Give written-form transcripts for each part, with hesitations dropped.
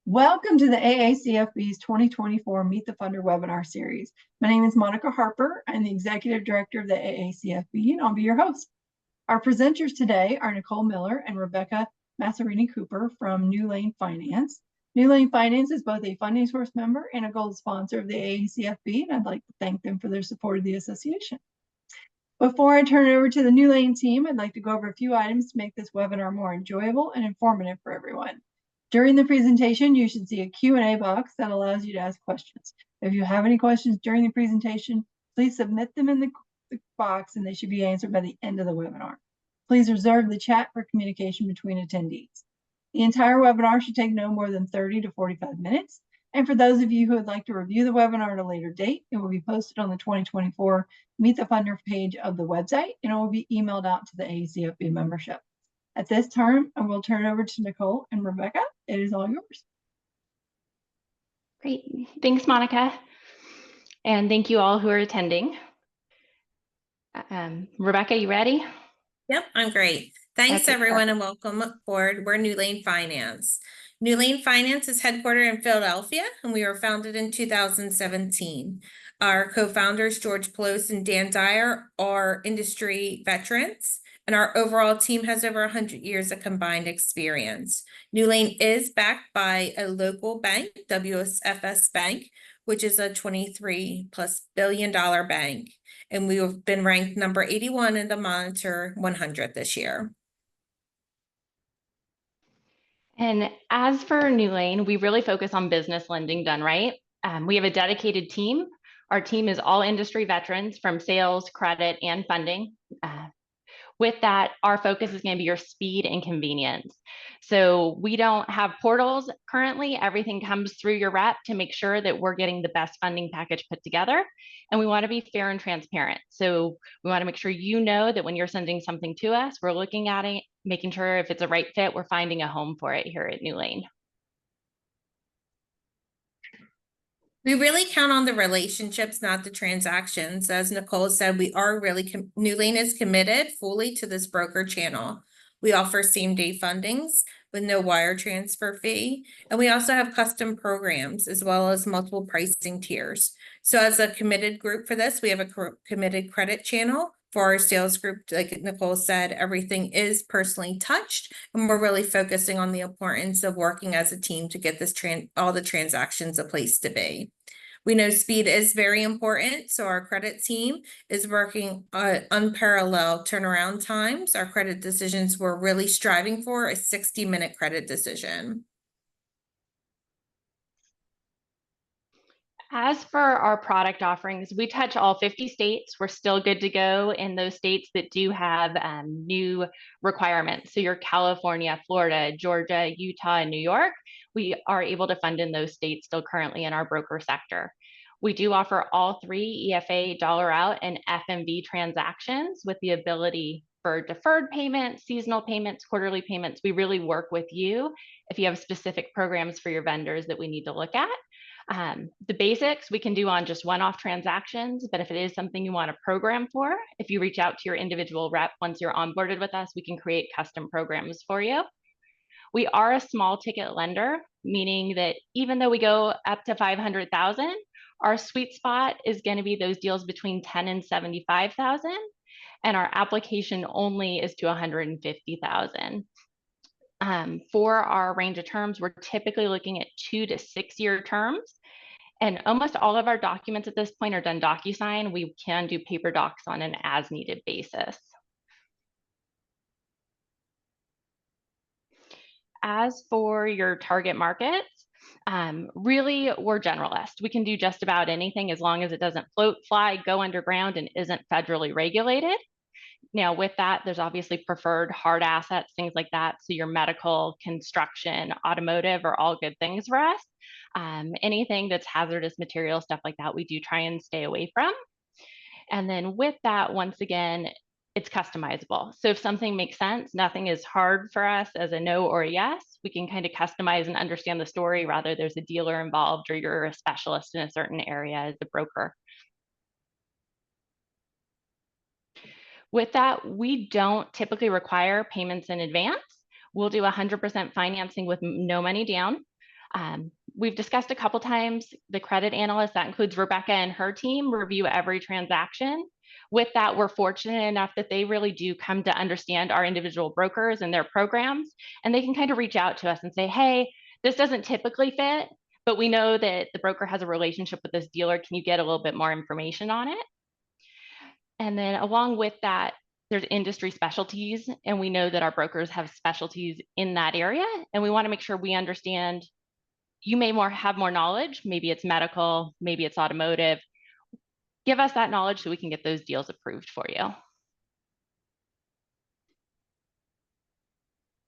Welcome to the AACFB's 2024 Meet the Funder webinar series. My name is Monica Harper. I'm the Executive Director of the AACFB, and I'll be your host. Our presenters today are Nicole Miller and Rebecca Massarini Cooper from NewLane Finance. NewLane Finance is both a funding source member and a gold sponsor of the AACFB, and I'd like to thank them for their support of the association. Before I turn it over to the NewLane team, I'd like to go over a few items to make this webinar more enjoyable and informative for everyone. During the presentation, you should see a Q&A box that allows you to ask questions. If you have any questions during the presentation, please submit them in the box and they should be answered by the end of the webinar. Please reserve the chat for communication between attendees. The entire webinar should take no more than 30 to 45 minutes. And for those of you who would like to review the webinar at a later date, it will be posted on the 2024 Meet the Funder page of the website, and it will be emailed out to the AACFB membership. At this time, I will turn it over to Nicole and Rebecca. It is all yours. Great. Thanks, Monica. And thank you all who are attending. Rebecca, you ready? Yep, I'm great. Thanks, everyone, and welcome aboard. We're NewLane Finance. NewLane Finance is headquartered in Philadelphia, and we were founded in 2017. Our co-founders, George Pelosi and Dan Dyer, are industry veterans, and our overall team has over 100 years of combined experience. NewLane is backed by a local bank, WSFS Bank, which is a $23+ billion bank. And we have been ranked number 81 in the Monitor 100 this year. And as for NewLane, we really focus on business lending done right. We have a dedicated team. Our team is all industry veterans from sales, credit, and funding. With that, our focus is going to be your speed and convenience. So we don't have portals currently. Everything comes through your rep to make sure that we're getting the best funding package put together. And we want to be fair and transparent. So we want to make sure you know that when you're sending something to us, we're looking at it, making sure if it's a right fit, we're finding a home for it here at NewLane. We really count on the relationships, not the transactions. As Nicole said, we are really, NewLane is committed fully to this broker channel. We offer same-day fundings with no wire transfer fee. And we also have custom programs as well as multiple pricing tiers. So as a committed group for this, we have a committed credit channel. For our sales group, like Nicole said, everything is personally touched, and we're really focusing on the importance of working as a team to get this all the transactions a place to be. We know speed is very important, so our credit team is working unparalleled turnaround times. Our credit decisions we're really striving for a 60-minute credit decision. As for our product offerings, we touch all 50 states. We're still good to go in those states that do have new requirements. So your California, Florida, Georgia, Utah, and New York, we are able to fund in those states still currently in our broker sector. We do offer all three EFA, dollar out, and FMV transactions with the ability for deferred payments, seasonal payments, quarterly payments. We really work with you if you have specific programs for your vendors that we need to look at. The basics we can do on just one-off transactions, but if it is something you want to program for, if you reach out to your individual rep once you're onboarded with us, we can create custom programs for you. We are a small ticket lender, meaning that even though we go up to 500,000, our sweet spot is going to be those deals between 10 and 75,000, and our application only is to 150,000. For our range of terms, we're typically looking at 2 to 6 year terms. And almost all of our documents at this point are done DocuSign. We can do paper docs on an as needed basis. As for your target markets, really we're generalists. We can do just about anything as long as it doesn't float, fly, go underground, and isn't federally regulated. Now, with that, there's obviously preferred hard assets, things like that. So your medical, construction, automotive are all good things for us. Anything that's hazardous material, stuff like that, we do try and stay away from. And then with that, once again, it's customizable. So if something makes sense, nothing is hard for us as a no or a yes. We can kind of customize and understand the story, rather there's a dealer involved or you're a specialist in a certain area as a broker. With that, we don't typically require payments in advance. We'll do 100% financing with no money down. We've discussed a couple times the credit analyst, that includes Rebecca and her team, review every transaction. With that, we're fortunate enough that they really do come to understand our individual brokers and their programs, and they can kind of reach out to us and say, hey, this doesn't typically fit, but we know that the broker has a relationship with this dealer. Can you get a little bit more information on it? And then along with that, there's industry specialties, and we know that our brokers have specialties in that area, and we want to make sure we understand. You may have more knowledge, maybe it's medical, maybe it's automotive. Give us that knowledge so we can get those deals approved for you.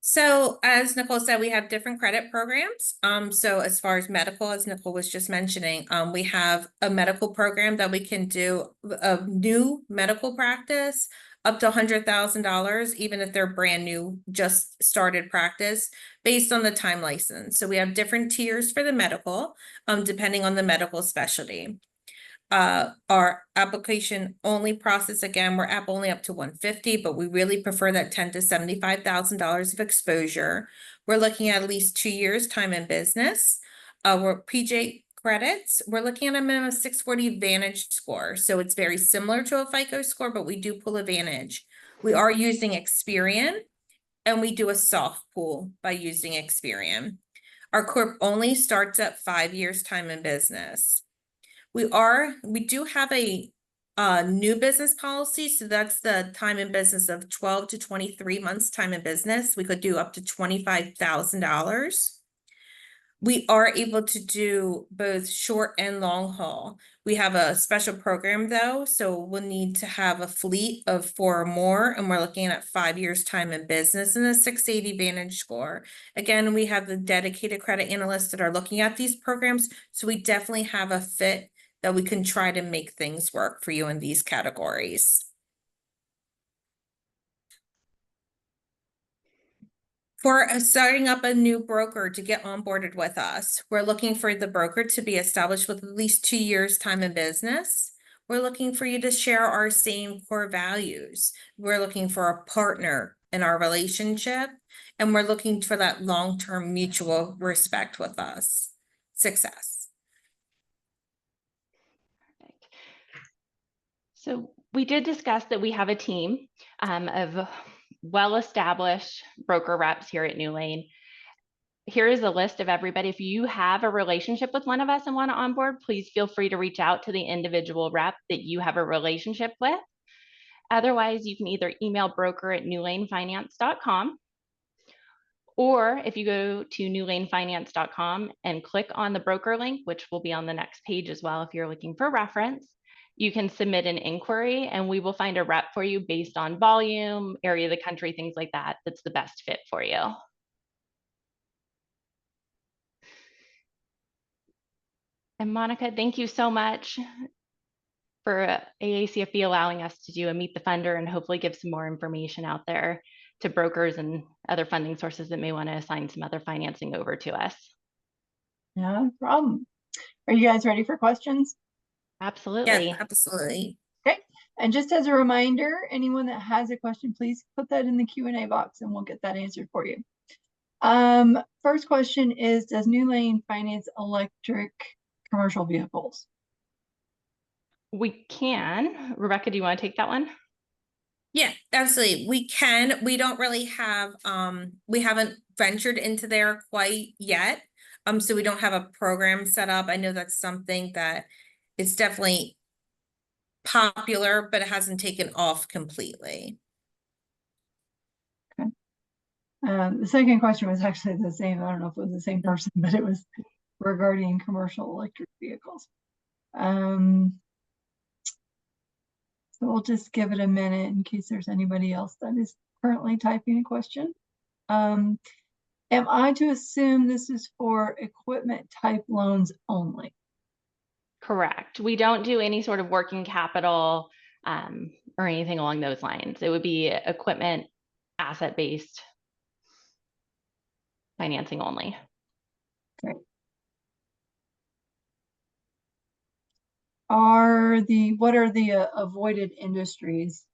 So as Nicole said, we have different credit programs. So as far as medical, as Nicole was just mentioning, we have a medical program that we can do a new medical practice up to $100,000, even if they're brand new, just started practice, based on the time license. So we have different tiers for the medical, depending on the medical specialty. Our application only process, again, we're app only up to 150, but we really prefer that $10,000 to $75,000 of exposure. We're looking at least 2 years time in business. We're PJ credits. We're looking at a minimum of 640 Vantage score. So it's very similar to a FICO score, but we do pull a Vantage. We are using Experian, and we do a soft pull by using Experian. Our corp only starts at 5 years time in business. We do have a new business policy. So that's the time in business of 12 to 23 months time in business. We could do up to $25,000. We are able to do both short and long haul. We have a special program though, so we'll need to have a fleet of 4 or more, and we're looking at 5 years time in business and a 680 Vantage score. Again, we have the dedicated credit analysts that are looking at these programs, so we definitely have a fit that we can try to make things work for you in these categories. For starting up a new broker to get onboarded with us, we're looking for the broker to be established with at least 2 years time in business. We're looking for you to share our same core values. We're looking for a partner in our relationship, and we're looking for that long-term mutual respect with us. Success. Perfect. So we did discuss that we have a team of well-established broker reps here at NewLane. Here is a list of everybody. If you have a relationship with one of us and want to onboard, please feel free to reach out to the individual rep that you have a relationship with. Otherwise, you can either email broker@newlanefinance.com, or if you go to newlanefinance.com and click on the broker link, which will be on the next page as well if you're looking for reference, you can submit an inquiry and we will find a rep for you based on volume, area of the country, things like that, that's the best fit for you. And Monica, thank you so much for AACFB allowing us to do a Meet the Funder and hopefully give some more information out there to brokers and other funding sources that may want to assign some other financing over to us. No problem. Are you guys ready for questions? Absolutely. Yes, absolutely. Okay. And just as a reminder, anyone that has a question, please put that in the Q&A box and we'll get that answered for you. First question is, does NewLane finance electric commercial vehicles? We can. Rebecca, do you want to take that one? Yeah, absolutely. We can. We don't really have, we haven't ventured into there quite yet. So we don't have a program set up. I know that's something that is definitely popular, but it hasn't taken off completely. Okay. The second question was actually the same. I don't know if it was the same person, but it was regarding commercial electric vehicles. So we'll just give it a minute in case there's anybody else that is currently typing a question. Am I to assume this is for equipment type loans only? Correct. We don't do any sort of working capital or anything along those lines. It would be equipment asset-based financing only. Great. What are the avoided industries?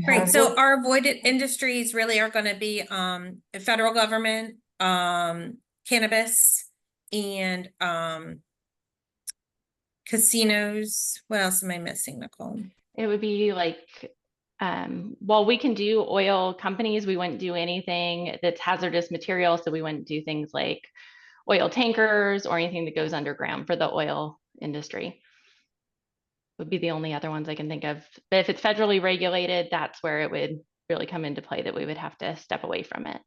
Right. So our avoided industries really are going to be federal government, cannabis and casinos. What else am I missing, Nicole? It would be like, while we can do oil companies, we wouldn't do anything that's hazardous material. So we wouldn't do things like oil tankers or anything that goes underground for the oil industry. Would be the only other ones I can think of. But if it's federally regulated, that's where it would really come into play, that we would have to step away from it.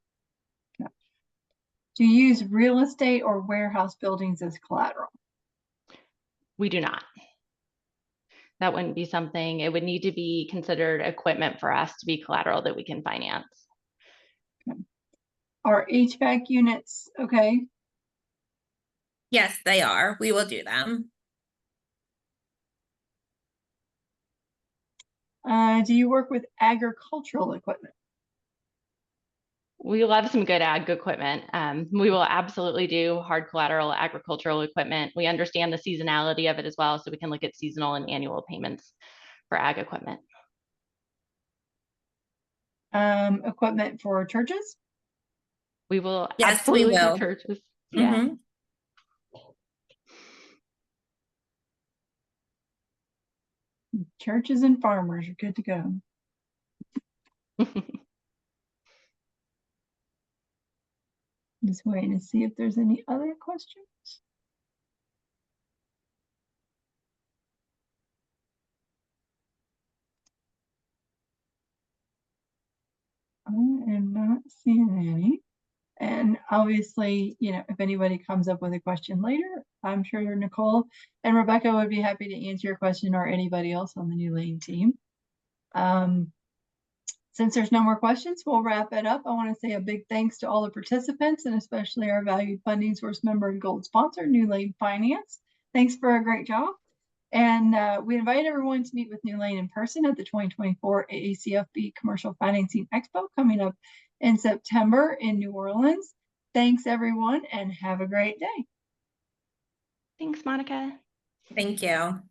Do you use real estate or warehouse buildings as collateral? We do not. That wouldn't be something, it would need to be considered equipment for us to be collateral that we can finance. Okay. Are HVAC units okay? Yes, they are. We will do them. Do you work with agricultural equipment? We love some good ag equipment. We will absolutely do hard collateral agricultural equipment. We understand the seasonality of it as well, so we can look at seasonal and annual payments for ag equipment. Equipment for churches? We will Yes, absolutely we will. do churches. Yeah. Mhm. Churches and farmers are good to go. Just waiting to see if there's any other questions. I am not seeing any. And obviously, you know, if anybody comes up with a question later, I'm sure Nicole and Rebecca would be happy to answer your question, or anybody else on the NewLane team. Since there's no more questions, we'll wrap it up. I want to say a big thanks to all the participants, and especially our valued funding source member and gold sponsor, NewLane Finance. Thanks for a great job. And we invite everyone to meet with NewLane in person at the 2024 AACFB Commercial Financing Expo coming up in September in New Orleans. Thanks, everyone, and have a great day. Thanks, Monica. Thank you.